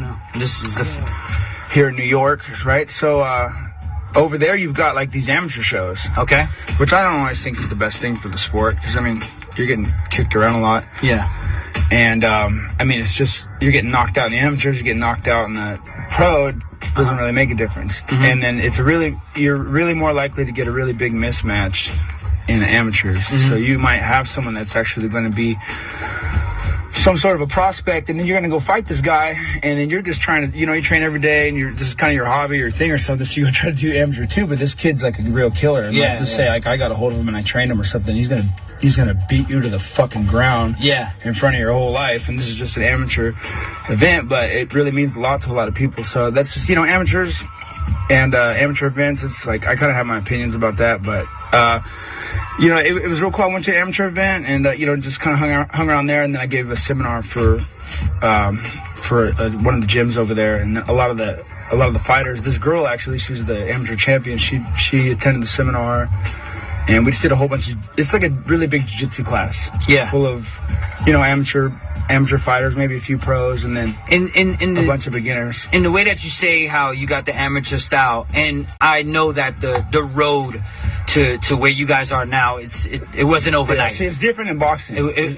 know. This is here in New York, right? So over there, you've got like these amateur shows. Okay. Which I don't always think is the best thing for the sport, because I mean, you're getting kicked around a lot. Yeah. And I mean, it's just you're getting knocked out in the amateurs, you're getting knocked out in the pro. It doesn't really make a difference. And then you're really more likely to get a really big mismatch in the amateurs. So you might have someone that's actually going to be some sort of a prospect, and then you're going to go fight this guy, and then you're just trying to, you train every day, and this is kind of your hobby or thing or something, so you go try to do amateur too, but this kid's like a real killer. And let's say like I got a hold of him and I trained him or something, he's gonna beat you to the fucking ground in front of your whole life, and this is just an amateur event, but it really means a lot to a lot of people. So that's just, amateurs and amateur events, it's like I kind of have my opinions about that, but it was real cool. I went to an amateur event and just kind of hung around there, and then I gave a seminar for one of the gyms over there, and a lot of the fighters. This girl actually, she's the amateur champion. She attended the seminar, and we just did a whole bunch of. It's like a really big jiu-jitsu class. Yeah, full of amateur fighters, maybe a few pros, and then a bunch of beginners. In the way that you say how you got the amateur style, and I know that the road to where you guys are now, it wasn't overnight. See, it's different in boxing.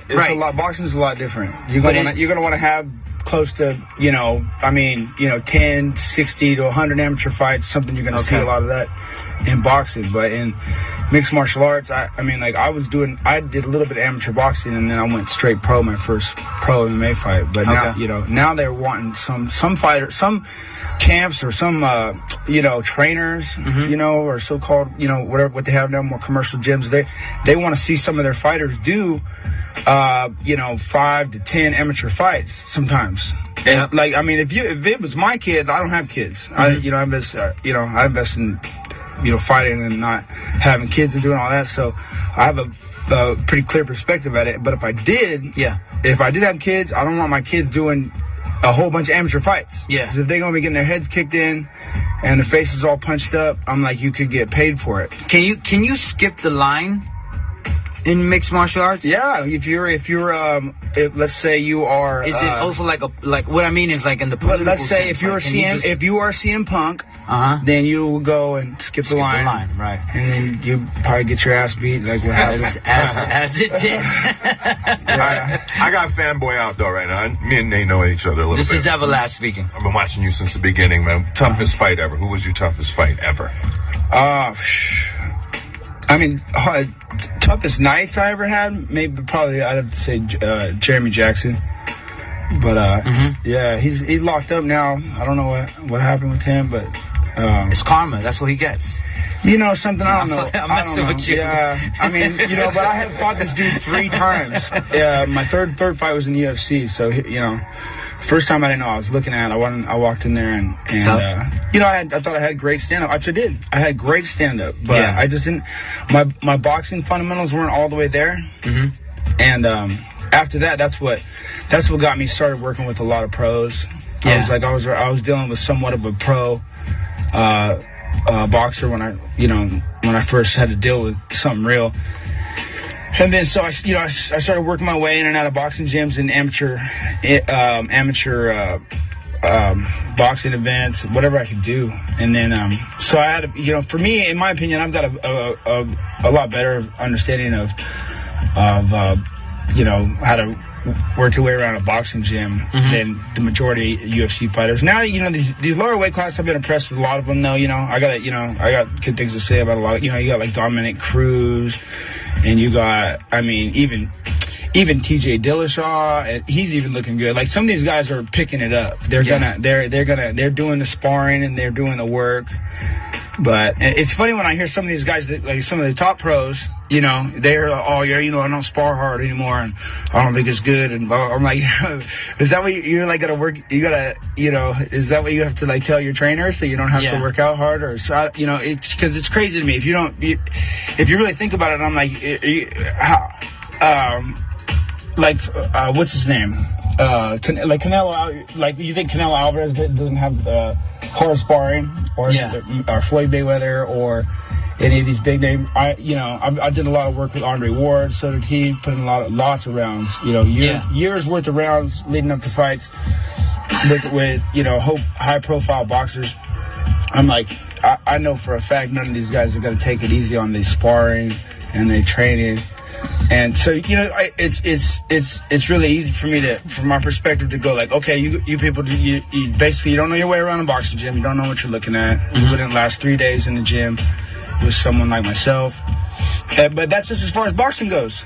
Boxing is a lot different. You're gonna want to have close to 10, 60 to 100 amateur fights. Something you're gonna see a lot of that in boxing, but in mixed martial arts, I did a little bit of amateur boxing, and then I went straight pro, my first pro MMA fight. But now they're wanting some fighters, some camps or some trainers, or so-called what they have now, more commercial gyms. They want to see some of their fighters do 5 to 10 amateur fights sometimes. Yeah. And if it was my kids, I don't have kids. I invest in fighting and not having kids and doing all that. So I have a pretty clear perspective at it. But if I did have kids, I don't want my kids doing a whole bunch of amateur fights. Yeah. Because if they're going to be getting their heads kicked in and their faces all punched up, I'm like, you could get paid for it. Can you skip the line in mixed martial arts? Yeah, if let's say you are. Is it also like what I mean is like in the political let's say sense, if you are CM Punk, then you will go and skip the line, right? And then you probably get your ass beat like what happened. As it did. I got fanboy out though right now. Me and Nate know each other a little bit. This is Everlast speaking. I've been watching you since the beginning, man. Toughest fight ever. Who was your toughest fight ever? Toughest nights I ever had, probably I'd have to say Jeremy Jackson. But he's locked up now. I don't know what happened with him, but it's karma. That's what he gets. Something I don't know. I'm messing with you. Yeah, but I have fought this dude 3 times. Yeah, my third fight was in the UFC. So first time I didn't know. I was looking at. I walked in there and I thought I had great stand up. Actually, I did. I had great stand up, but I just didn't. My boxing fundamentals weren't all the way there. And after that, that's what got me started working with a lot of pros. Yeah. I was dealing with somewhat of a pro boxer when I first had to deal with something real. And then so I started working my way in and out of boxing gyms and amateur boxing events, whatever I could do. And then so I had for me, in my opinion, I've got a lot better understanding of how to work your way around a boxing gym than the majority of UFC fighters. Now, these lower weight classes, I've been impressed with a lot of them though. I got good things to say about a lot of, you got like Dominic Cruz, and you got, even TJ Dillashaw, and he's even looking good. Like some of these guys are picking it up. They're doing the sparring and they're doing the work. But it's funny when I hear some of these guys, like some of the top pros, they're I don't spar hard anymore, and I don't think it's good. And I'm like, is that what you're like gotta work? You gotta, is that what you have to like tell your trainer so you don't have to work out hard? Or so it's because it's crazy to me if if you really think about it. I'm like, what's his name? Like Canelo, like you think Canelo Alvarez doesn't have hard sparring, or Floyd Mayweather, or any of these big name. I did a lot of work with Andre Ward, so did he. Put in lots of rounds, years worth of rounds leading up to fights. with you know, high-profile boxers, I'm like, I know for a fact none of these guys are going to take it easy on their sparring and their training. And so, you know, it's really easy for me to, from my perspective, to go like, okay, you people, you basically, you don't know your way around a boxing gym. You don't know what you're looking at. You wouldn't last 3 days in the gym with someone like myself. But that's just as far as boxing goes.